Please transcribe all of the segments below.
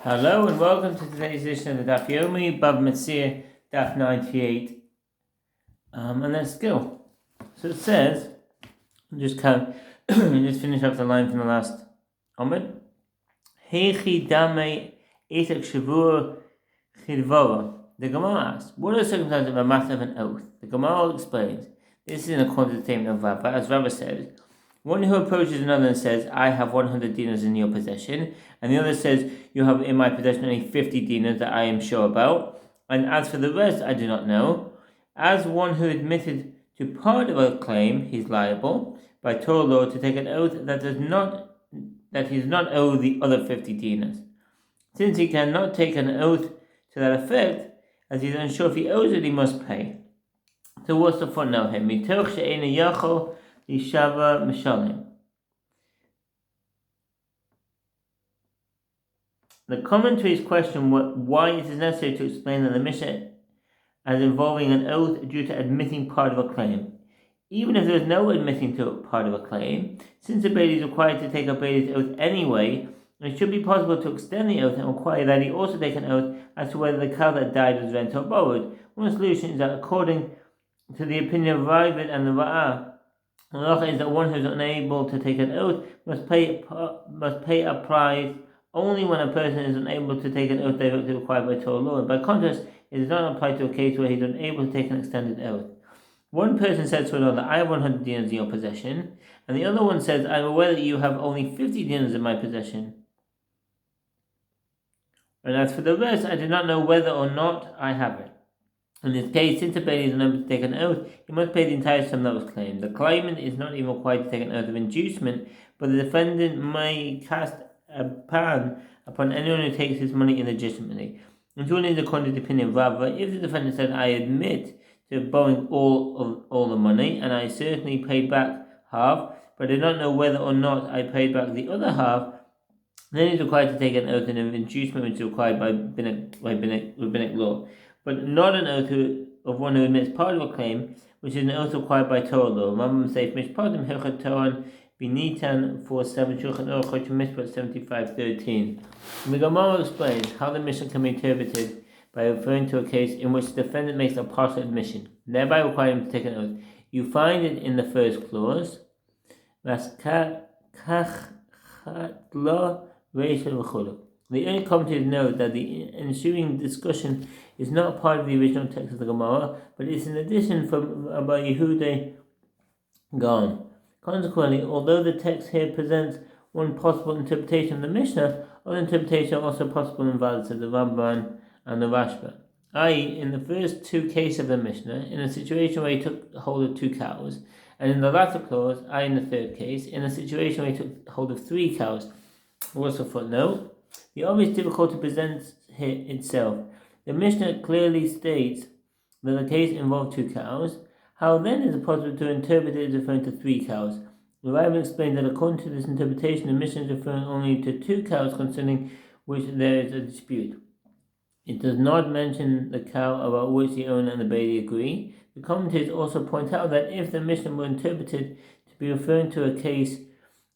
Hello and welcome to today's edition of the Daf Yomi, Bava Metzia Daf 98. And let's go. So it says, just finish up the line from the last Amid. Heichi dame etek shavur chidvora. The Gemara asks, what are the circumstances of a matter of an oath? The Gemara explains, this is in accordance with the statement of Rava, as Rava says, one who approaches another and says, I have 100 dinars in your possession, and the other says, you have in my possession only 50 dinars that I am sure about, and as for the rest, I do not know. As one who admitted to part of a claim, he is liable by Torah law to take an oath that he does not owe the other 50 dinars. Since he cannot take an oath to that effect, as he is unsure if he owes it, he must pay. So what's the footnote here? Mitoch she'ena yachol Yishava Mishalim. The commentaries question why it is necessary to explain that the Mishnah as involving an oath due to admitting part of a claim. Even if there is no admitting to part of a claim, since the Bailey is required to take a Bailey's oath anyway, it should be possible to extend the oath and require that he also take an oath as to whether the cow that died was rented or borrowed. One solution is that according to the opinion of Ravid and the Ra'ah, the halacha is that one who is unable to take an oath must pay a price only when a person is unable to take an oath directly required by Torah law. By contrast, it does not apply to a case where he is unable to take an extended oath. One person says to another, I have 100 dinars in your possession, and the other one says, I am aware that you have only 50 dinars in my possession. And as for the rest, I do not know whether or not I have it. In this case, since the Bailey is unable to take an oath, he must pay the entire sum that was claimed. The claimant is not even required to take an oath of inducement, but the defendant may cast a ban upon anyone who takes his money illegitimately. And truly, according to the opinion of Rava, if the defendant said, I admit to borrowing all the money, and I certainly paid back half, but I did not know whether or not I paid back the other half, then he is required to take an oath of inducement which is required by rabbinic law, but not an oath of one who admits part of a claim, which is an oath required by Torah law. Rambam says, Mishpatim Hilchot Torah Binitan 4:7 Shulchan Aruch Mishpat 75:13. The Gemara explains how the Mishnah can be interpreted by referring to a case in which the defendant makes a partial admission, thereby requiring him to take an oath. You find it in the first clause. The only commentators note that the ensuing discussion is not part of the original text of the Gemara, but is in addition from Rabbi Yehuda Gaon. Consequently, although the text here presents one possible interpretation of the Mishnah, other interpretations are also possible and valid, says the Ramban and the Rashba. I.e., in the first two cases of the Mishnah, in a situation where he took hold of 2 cows, and in the latter clause, in the third case, in a situation where he took hold of 3 cows. What's the footnote? The obvious difficulty presents itself. The Mishnah clearly states that the case involved 2 cows. How then is it possible to interpret it as referring to 3 cows? The Bible explained that according to this interpretation, the Mishnah is referring only to 2 cows concerning which there is a dispute. It does not mention the cow about which the owner and the bailey agree. The commentators also point out that if the Mishnah were interpreted to be referring to a case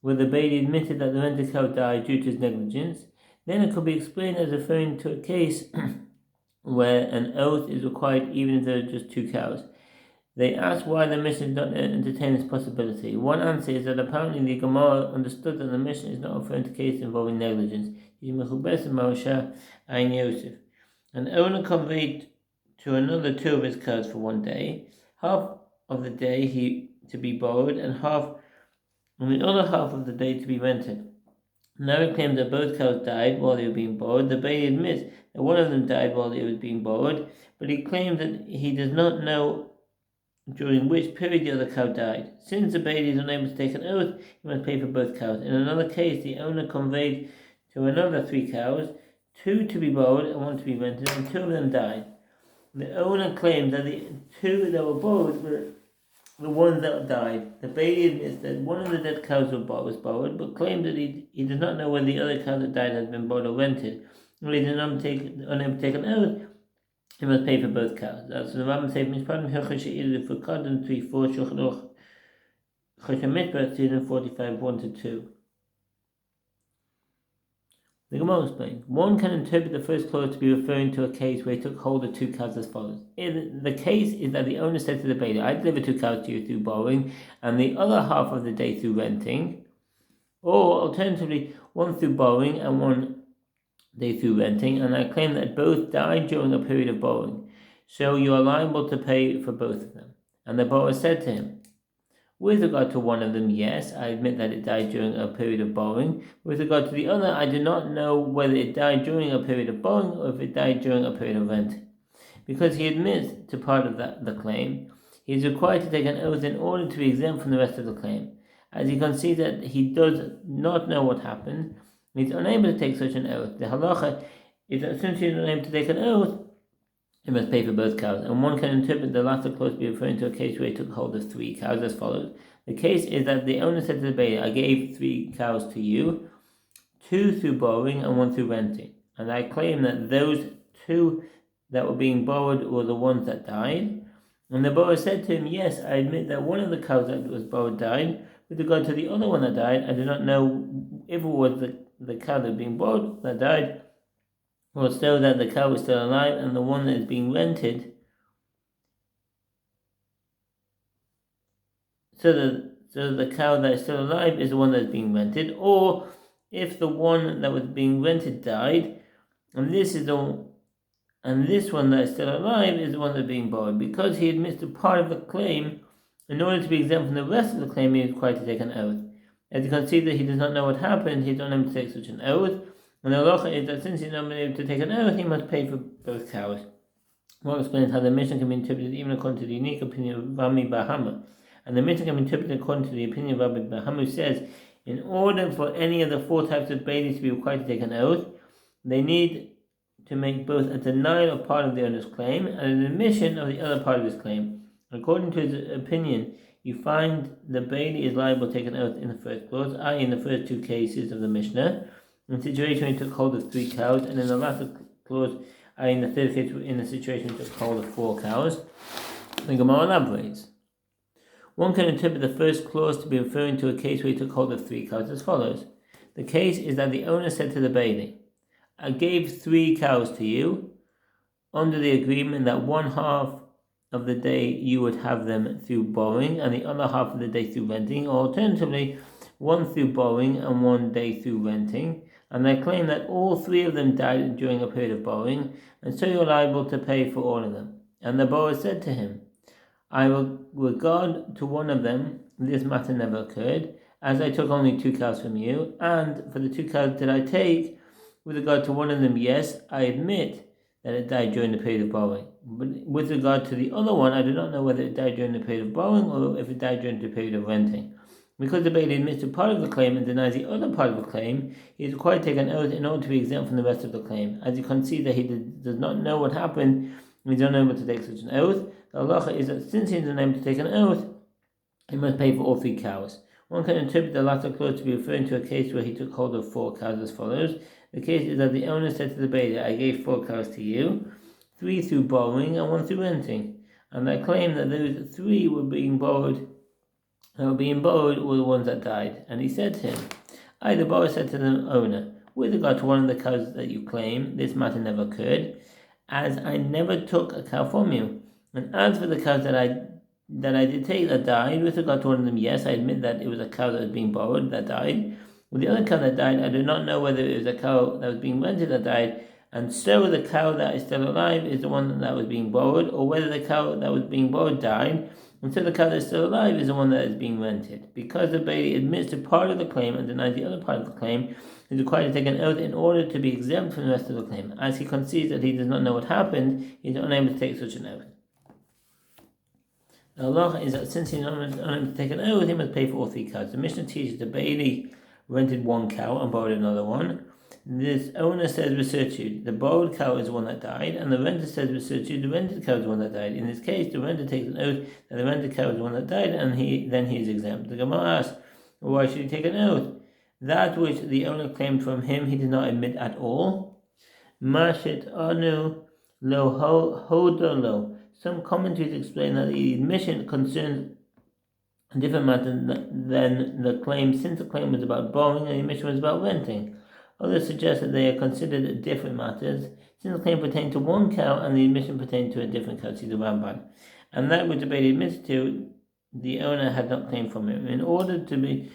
where the bailey admitted that the rented cow died due to his negligence, then it could be explained as referring to a case where an oath is required even if there are just 2 cows. They ask why the Mishnah does not entertain this possibility. One answer is that apparently the Gemara understood that the Mishnah is not referring to cases involving negligence. An owner conveyed to another 2 of his cows for 1 day, half of the day to be borrowed and the other half of the day to be rented. Now he claims that both cows died while they were being borrowed. The bailey admits that one of them died while it was being borrowed, but he claims that he does not know during which period the other cow died. Since the bailey is unable to take an oath, he must pay for both cows. In another case, the owner conveyed to another 3 cows, 2 to be borrowed and 1 to be rented, and 2 of them died. The owner claimed that the 2 that were borrowed were the ones that died. The bailey admits that one of the dead cows was borrowed, but claims that he does not know whether the other cow that died has been borrowed or rented. When he is unable to take an oath, he must pay for both cows. That's the Rambam says, Mishpatim Hilchot She'ilu for Kadon 3:4 Shulchan Aruch Choshen Mishpat 45:1-2. The Gemara explains, one can interpret the first clause to be referring to a case where he took hold of 2 cows as follows. The case is that the owner said to the bailiff, I deliver 2 cows to you through borrowing, and the other half of the day through renting. Or alternatively, one through borrowing and one day through renting, and I claim that both died during a period of borrowing. So you are liable to pay for both of them. And the borrower said to him, with regard to one of them, yes, I admit that it died during a period of borrowing. With regard to the other, I do not know whether it died during a period of borrowing or if it died during a period of renting. Because he admits to part of the claim, he is required to take an oath in order to be exempt from the rest of the claim. As he concedes that he does not know what happened, he is unable to take such an oath. The halacha is that since he is unable to take an oath, he must pay for both cows, and one can interpret the latter clause to be referring to a case where he took hold of 3 cows as follows. The case is that the owner said to the bailiff, I gave 3 cows to you, 2 through borrowing and 1 through renting, and I claim that those 2 that were being borrowed were the ones that died. And the borrower said to him, yes, I admit that one of the cows that was borrowed died. With regard to the other one that died, I do not know if it was the cow that was being borrowed that died, or so that the cow is still alive and the one that is being rented, so the cow that is still alive is the one that is being rented, or if the one that was being rented died, and this one that is still alive is the one that is being borrowed. Because he admits to part of the claim, in order to be exempt from the rest of the claim, he is required to take an oath. As you can see that he does not know what happened, he is unable to take such an oath. And the halacha is that since he is not able to take an oath, he must pay for both cows. One explains how the Mishnah can be interpreted even according to the unique opinion of Rami Bahama. And the Mishnah can be interpreted according to the opinion of Rabbi Bahama, who says, in order for any of the 4 types of bailiffs to be required to take an oath, they need to make both a denial of part of the owner's claim and an admission of the other part of his claim. According to his opinion, you find the bailiff is liable to take an oath in the first clause, i.e. in the first 2 cases of the Mishnah, in the situation when he took hold of 3 cows, and in the latter clause, i.e. in the third case, in the situation when he took hold of 4 cows. The Gemara elaborates. One can interpret the first clause to be referring to a case where he took hold of 3 cows as follows. The case is that the owner said to the bailiff, I gave 3 cows to you, under the agreement that one half of the day you would have them through borrowing and the other half of the day through renting, or alternatively, 1 through borrowing and 1 day through renting, and I claim that all 3 of them died during a period of borrowing, and so you're liable to pay for all of them. And the borrower said to him, I will regard to one of them, this matter never occurred, as I took only 2 cows from you, and for the 2 cows that I take, with regard to one of them, yes, I admit that it died during the period of borrowing. But with regard to the other one, I do not know whether it died during the period of borrowing or if it died during the period of renting. Because the bailiff admits to part of the claim and denies the other part of the claim, he is required to take an oath in order to be exempt from the rest of the claim. As you can see that he does not know what happened, he is unable to take such an oath. The halacha is that since he is unable to take an oath, he must pay for all 3 cows. One can interpret the latter clause to be referring to a case where he took hold of 4 cows as follows. The case is that the owner said to the bailiff, I gave 4 cows to you, 3 through borrowing and 1 through renting. And I claim that those 3 were being borrowed were the ones that died. And he said to him, the borrower said to the owner, with regard to one of the cows that you claim, this matter never occurred, as I never took a cow from you. And as for the cows that I did take that died, with regard to one of them, yes, I admit that it was a cow that was being borrowed that died. With the other cow that died, I do not know whether it was a cow that was being rented that died, and so the cow that is still alive is the one that was being borrowed, or whether the cow that was being borrowed died, and so the cow that is still alive is the one that is being rented. Because the bailiff admits to part of the claim and denies the other part of the claim, he is required to take an oath in order to be exempt from the rest of the claim. As he concedes that he does not know what happened, he is unable to take such an oath. The halacha is that since he is unable to take an oath, he must pay for all 3 cows. The Mishnah teaches the bailiff rented 1 cow and borrowed another one. This owner says with certitude, the borrowed cow is the one that died, and the renter says with certitude, the rented cow is the one that died. In this case, the renter takes an oath that the rented cow is the one that died, and then he is exempt. The Gemara asks, why should he take an oath? That which the owner claimed from him, he did not admit at all. Mashit anu lo hodolo. Some commentaries explain that the admission concerns a different matter than the claim, since the claim was about borrowing and the admission was about renting. Others suggest that they are considered different matters, since the claim pertained to one cow and the admission pertained to a different cow, see the Ramban. And that which the Bailey admitted to, the owner had not claimed from him. In order to be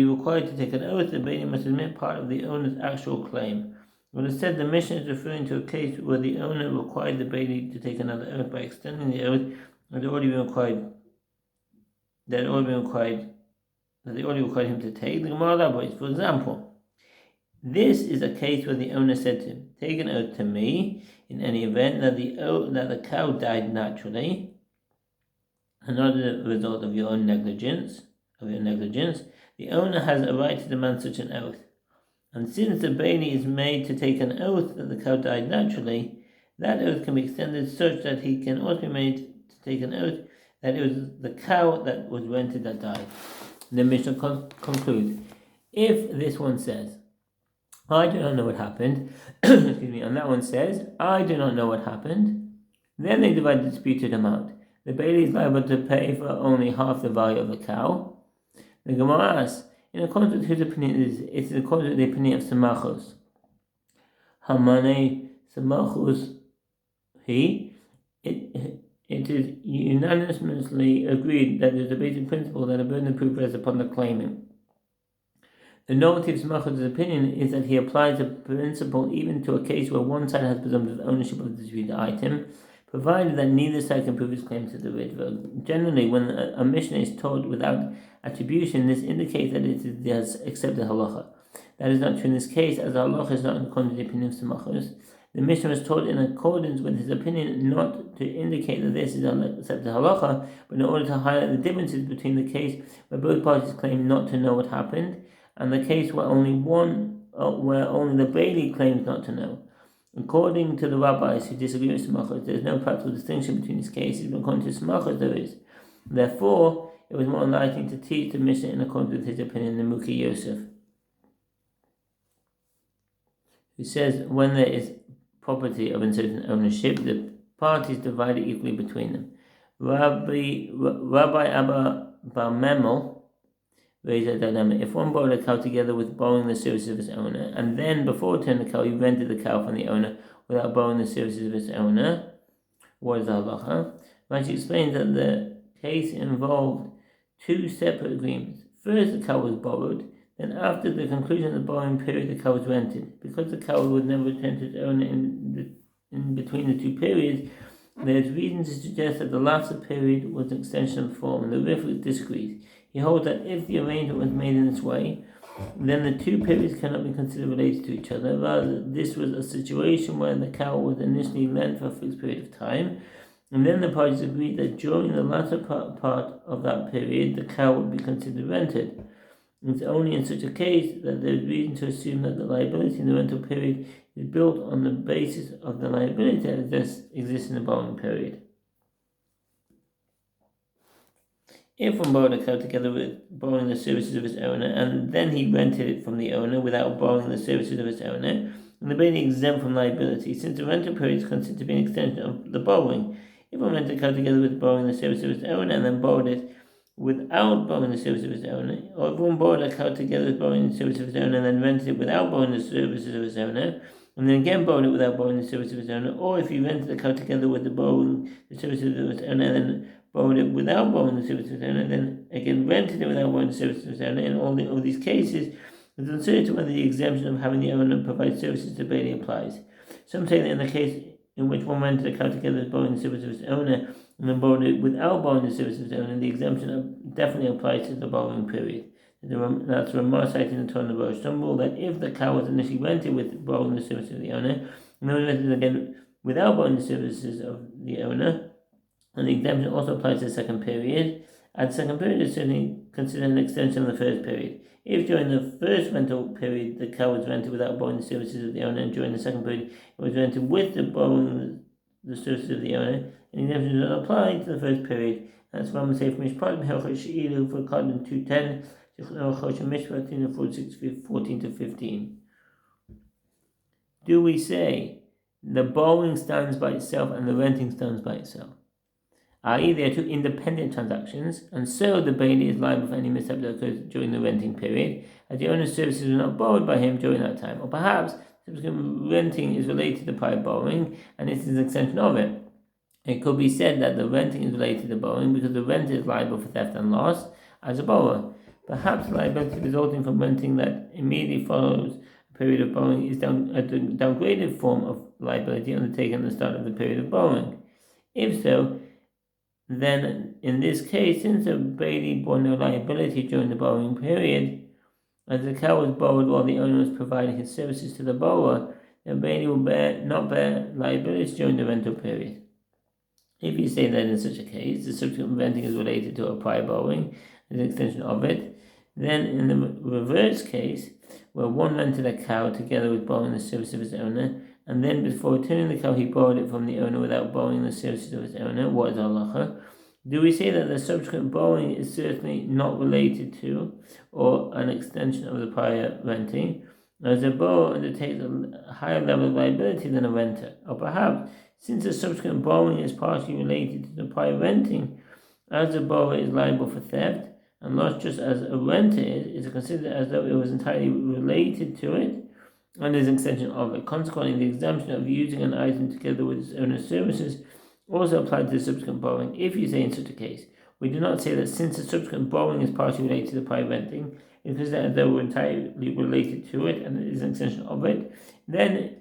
required to take an oath, the Bailey must admit part of the owner's actual claim. When it said the Mishnah is referring to a case where the owner required the Bailey to take another oath by extending the oath that they already required him to take. The Gemara elaborates, for example, this is a case where the owner said to him, take an oath to me in any event that the cow died naturally and not as a result of your negligence. The owner has a right to demand such an oath. And since the Bailey is made to take an oath that the cow died naturally, that oath can be extended such that he can also be made to take an oath that it was the cow that was rented that died. The Mishnah concludes, if this one says, I do not know what happened, excuse me, and that one says, I do not know what happened, then they divide the disputed amount. The Bailey is liable to pay for only half the value of the cow. The Gemara asks, in accordance with whose opinion it is in accordance with the opinion of Samachos. Hamane Samachos it is unanimously agreed that there is a basic principle that a burden of proof rests upon the claimant. The novelty of Samachos' opinion is that he applies the principle even to a case where one side has presumptive ownership of the disputed item, provided that neither side can prove his claim to the Ritva. Generally, when a Mishnah is told without attribution, this indicates that it has accepted halacha. That is not true in this case, as the halacha is not in accordance with the opinion of Samachos. The Mishnah was told in accordance with his opinion not to indicate that this is accepted halacha, but in order to highlight the differences between the case where both parties claim not to know what happened, and the case where only the Bailey claims not to know. According to the rabbis who disagree with Samachos, there is no practical distinction between these cases, but according to Samachos there is. Therefore, it was more enlightening to teach the Mishnah in accordance with his opinion than Muki Yosef, who says when there is property of uncertain ownership, the parties divide it equally between them. Rabbi Abba Bar Memel raised a dilemma. If one borrowed a cow together with borrowing the services of its owner, and then before returning the cow, he rented the cow from the owner without borrowing the services of its owner, what is the halacha? Rashi explains that the case involved two separate agreements. First, the cow was borrowed, then after the conclusion of the borrowing period, the cow was rented. Because the cow would never return to its owner in between the two periods, there is reason to suggest that the latter period was an extension of the former. The Rif disagrees. He holds that if the arrangement was made in this way, then the two periods cannot be considered related to each other. Rather, this was a situation where the cow was initially lent for a fixed period of time, and then the parties agreed that during the latter part of that period, the cow would be considered rented. It's only in such a case that there is reason to assume that the liability in the rental period is built on the basis of the liability that exists in the borrowing period. If one borrowed a cow together with borrowing the services of its owner, and then he rented it from the owner without borrowing the services of its owner, and the Bailey exempt from liability, since the rental period is considered to be an extension of the borrowing. If one rented a cow together with borrowing the services of its owner, and then borrowed it without borrowing the services of its owner, or if one borrowed a cow together with borrowing the services of its owner, and then rented it without borrowing the services of its owner, and then again borrowed it without borrowing the services of its owner, or if he rented a cow together with borrowing the services of its owner, and then borrowed it without borrowing the services of its owner, and then again rented it without borrowing the services of its owner, in all these cases, it's uncertain whether the exemption of having the owner provide services to Bailey applies. Some say that in the case in which one rented a cow together with borrowing the services of its owner, and then borrowed it without borrowing the services of its owner, the exemption definitely applies to the borrowing period. That's Ramah cited in the Torah Rosh. Some rule that if the cow was initially rented with borrowing the services of the owner, and then rented again without borrowing the services of the owner, and the exemption also applies to the second period, and the second period is certainly considered an extension of the first period. If during the first rental period the cow was rented without borrowing the services of the owner, and during the second period it was rented with the borrowing the services of the owner, and the exemption does not apply to the first period. That's what I'm saying from Mishpat Mehocha She'ilu for Cotton 210, Mishpat 14 to 15. Do we say the borrowing stands by itself and the renting stands by itself? i.e. they are two independent transactions, and so the bailey is liable for any mishap that occurs during the renting period, as the owner's services were not borrowed by him during that time. Or perhaps subsequent renting is related to prior borrowing, and this is an extension of it. It could be said that the renting is related to borrowing because the renter is liable for theft and loss as a borrower. Perhaps liability resulting from renting that immediately follows a period of borrowing is a downgraded form of liability undertaken at the start of the period of borrowing. If so, then in this case, since the bailey bore no liability during the borrowing period, as the cow was borrowed while the owner was providing his services to the borrower, the bailey will not bear liability during the rental period. If you say that in such a case, the subsequent renting is related to a prior borrowing, as an extension of it, then in the reverse case, where one rented a cow together with borrowing the service of its owner, and then before returning the cow he borrowed it from the owner without borrowing the services of its owner, what is halacha? Do we say that the subsequent borrowing is certainly not related to or an extension of the prior renting, as a borrower undertakes a higher level of liability than a renter? Or perhaps, since the subsequent borrowing is partially related to the prior renting, as the borrower is liable for theft and loss just as a renter is considered as though it was entirely related to it and is an extension of it. Consequently, the exemption of using an item together with its owner's services also applied to the subsequent borrowing. If you say in such a case, we do not say that since the subsequent borrowing is partially related to the prior renting, it is that they were entirely related to it and it is an extension of it, then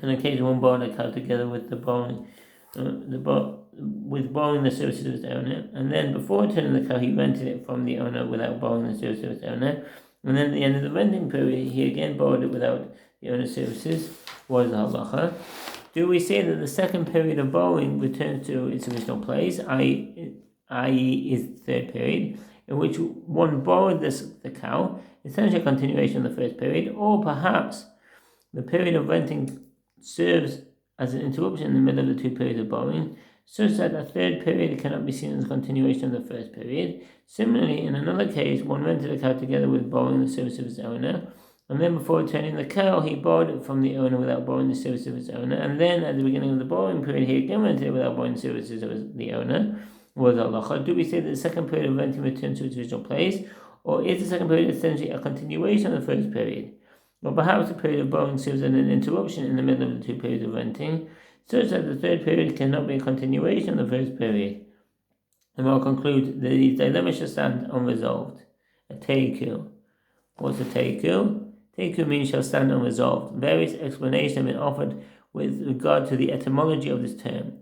in a case one borrowed a cow together with the borrowing, borrowing the services of its owner, and then before returning the cow he rented it from the owner without borrowing the services of its owner, and then at the end of the renting period he again borrowed it without the owner's services. What is the halacha? Do we say that the second period of borrowing returns to its original place, i.e. is the third period, in which one borrowed the cow, essentially a continuation of the first period, or perhaps the period of renting serves as an interruption in the middle of the two periods of borrowing, such that the third period cannot be seen as a continuation of the first period? Similarly, in another case, one rented a cow together with borrowing the service of his owner, and then before returning the cow, he borrowed it from the owner without borrowing the service of his owner, and then at the beginning of the borrowing period, he again rented it without borrowing the services of the owner. Was halacha? Do we say that the second period of renting returns to its original place, or is the second period essentially a continuation of the first period? Or perhaps the period of borrowing serves as an interruption in the middle of the two periods of renting, such that the third period cannot be a continuation of the first period. And I'll conclude that these dilemmas shall stand unresolved. A teiku. What's a teiku? Teiku means shall stand unresolved. Various explanations have been offered with regard to the etymology of this term.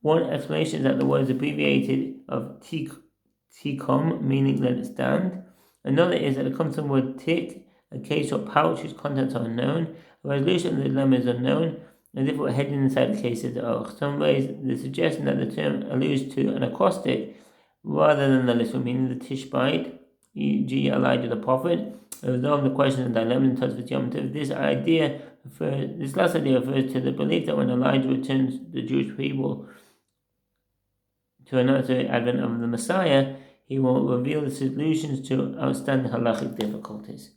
One explanation is that the word is abbreviated of tikom, meaning let it stand. Another is that it comes from the word tik, a case or pouch whose contents are unknown. A resolution of the dilemma is unknown, and therefore hidden inside the case is some ways the suggestion that the term alludes to an acrostic rather than the literal meaning, the tishbite, e.g. Elijah the prophet, resolve the question of dilemma in Tosfos Yom Tov. This last idea refers to the belief that when Elijah returns the Jewish people to announce the advent of the Messiah, he will reveal the solutions to outstanding halachic difficulties.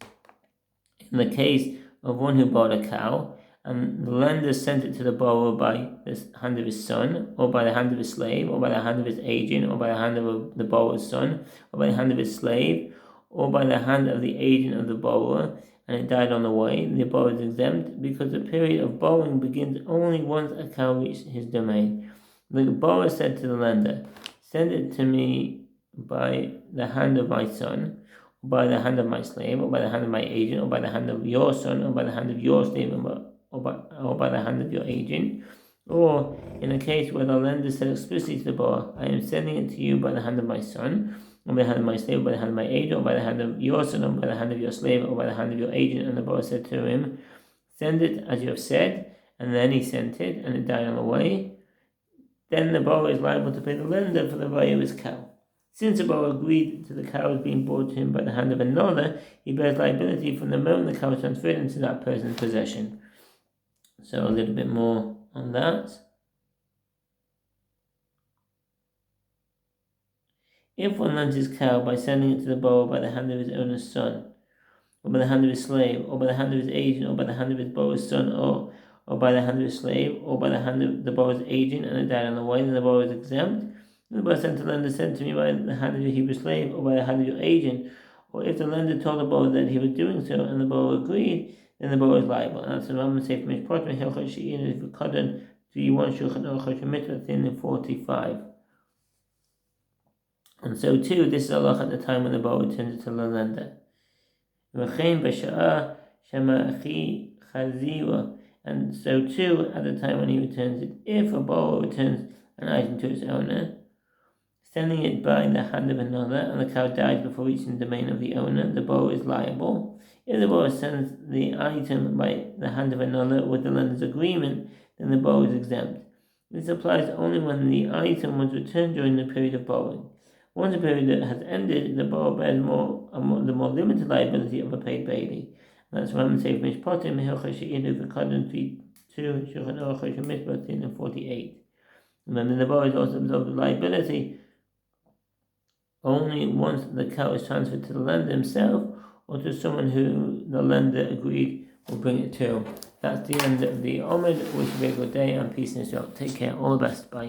In the case of one who bought a cow, and the lender sent it to the borrower by the hand of his son, or by the hand of his slave, or by the hand of his agent, or by the hand of the borrower's son, or by the hand of his slave, or by the hand of the agent of the borrower, and it died on the way, the borrower is exempt, because the period of borrowing begins only once a cow reaches his domain. The borrower said to the lender, "Send it to me by the hand of my son, or by the hand of my slave, or by the hand of my agent, or by the hand of your son, or by the hand of your slave, or by the hand of your agent." Or, in a case where the lender said explicitly to the borrower, "I am sending it to you by the hand of my son, or by the hand of my slave, or by the hand of my agent, or by the hand of your son, or by the hand of your slave, or by the hand of your agent," and the borrower said to him, "Send it as you have said," and then he sent it, and it died on the way, then the borrower is liable to pay the lender for the value of his cow. Since the borrower agreed to the cow as being brought to him by the hand of another, he bears liability from the moment the cow is transferred into that person's possession. So a little bit more on that. If one lends his cow by sending it to the borrower by the hand of his owner's son, or by the hand of his slave, or by the hand of his agent, or by the hand of his borrower's son, or by the hand of his slave, or by the hand of the borrower's agent, and it died on the way, then the borrower is exempt. The borrower sent the lender sent to me by the hand of your Hebrew slave or by the hand of your agent, or if the lender told the borrower that he was doing so and the borrower agreed, then the borrower is liable. And that's the Bava Metzia Daf 3:1 Shulchan Aruch Mitzvah thin 45. And so too, this is Allah at the time when the borrower returns it to the lender. And so too, at the time when he returns it, if a borrower returns an item to its owner, sending it by the hand of another, and the cow dies before reaching the domain of the owner, the borrower is liable. If the borrower sends the item by the hand of another with the lender's agreement, then the borrower is exempt. This applies only when the item was returned during the period of borrowing. Once the period has ended, the borrower bears the more limited liability of a paid bailey. That's why I'm saying Mishpatim in 48. And then the borrower is also absolved of liability only once the cow is transferred to the lender himself or to someone who the lender agreed will bring it to. That's the end of the Omid. Wish you a good day and peace in Israel. Take care. All the best. Bye.